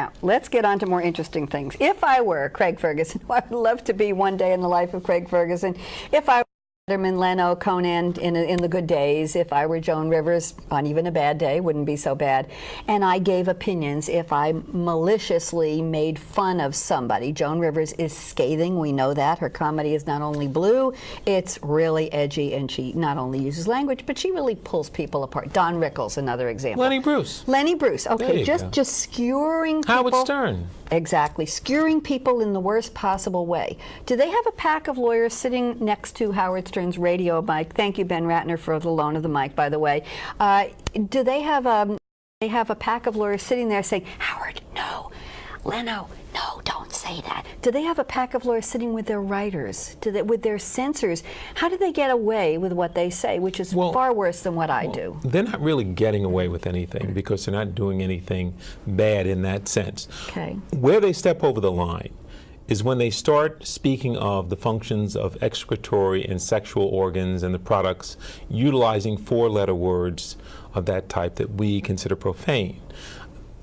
Now, let's get on to more interesting things. If I were Craig Ferguson, who I would love to be one day in the life of Craig Ferguson, if I were Letterman, Leno, Conan in the good days, if I were Joan Rivers on even a bad day, wouldn't be so bad, and I gave opinions, if I maliciously made fun of somebody. Joan Rivers is scathing, we know that. Her comedy is not only blue, it's really edgy, and she not only uses language, but she really pulls people apart. Don Rickles, another example. Lenny Bruce. Lenny Bruce, okay, just skewering people. Howard Stern. Exactly, skewering people in the worst possible way. Do they have a pack of lawyers sitting next to Howard Stern's radio mic? Thank you, Ben Ratner, for the loan of the mic, by the way. Do they have a pack of lawyers sitting there saying, Howard, no, Leno, no, don't say that? Do they have a pack of lawyers sitting with their writers, with their censors? How do they get away with what they say, which is far worse than what I do? They're not really getting away with anything because they're not doing anything bad in that sense. Okay. Where they step over the line is when they start speaking of the functions of excretory and sexual organs and the products utilizing four-letter words of that type that we consider profane.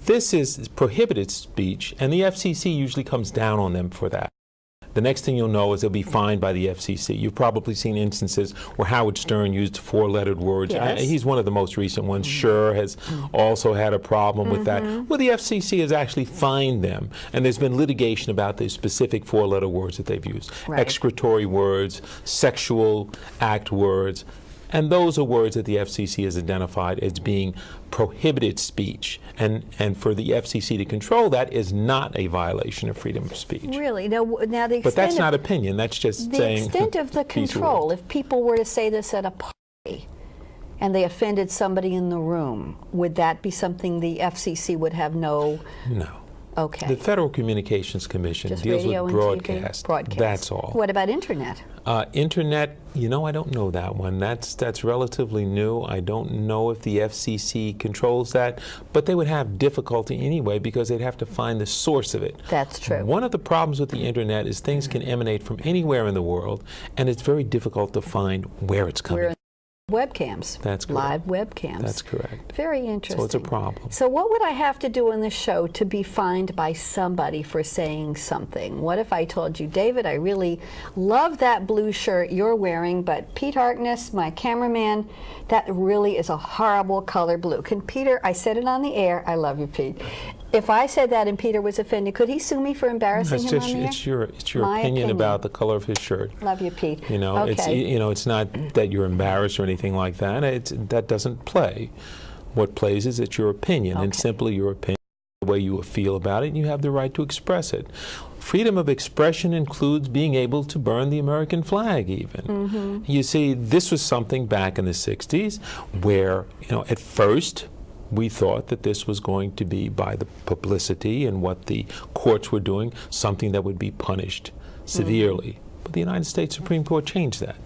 This is prohibited speech, and the FCC usually comes down on them for that. The next thing you'll know is they'll be fined by the FCC. You've probably seen instances where Howard Stern used four-lettered words. Yes. He's one of the most recent ones. Sure has also had a problem with that. Well, the FCC has actually fined them, and there's been litigation about the specific four-letter words that they've used. Right. Excretory words, sexual act words. And those are words that the FCC has identified as being prohibited speech. And for the FCC to control that is not a violation of freedom of speech. Really? Now the extent but that's not opinion. That's just saying. The extent of the control, if people were to say this at a party and they offended somebody in the room, would that be something the FCC would have no? No. Okay. The Federal Communications Commission Just deals radio with and broadcast. TV? Broadcast. That's all. What about internet? Internet, I don't know that one. That's relatively new. I don't know if the FCC controls that, but they would have difficulty anyway because they'd have to find the source of it. That's true. One of the problems with the internet is things can emanate from anywhere in the world, and it's very difficult to find where it's coming from. Webcams. That's correct. Live webcams. That's correct. Very interesting. So it's a problem. So what would I have to do in the show to be fined by somebody for saying something? What if I told you, David, I really love that blue shirt you're wearing, but Pete Harkness, my cameraman, that really is a horrible color blue. Can Peter, I said it on the air, I love you, Pete. If I said that and Peter was offended, could he sue me for embarrassing him on the air? It's your opinion about the color of his shirt. Love you, Pete. Okay. It's not that you're embarrassed or anything like that. That doesn't play. What plays is it's your opinion, and simply your opinion, the way you feel about it, and you have the right to express it. Freedom of expression includes being able to burn the American flag even. You see, this was something back in the 60s where, at first, we thought that this was going to be, by the publicity and what the courts were doing, something that would be punished severely. But the United States Supreme Court changed that.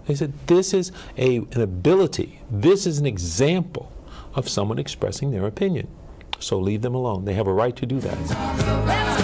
They said this is an ability, this is an example of someone expressing their opinion. So leave them alone. They have a right to do that.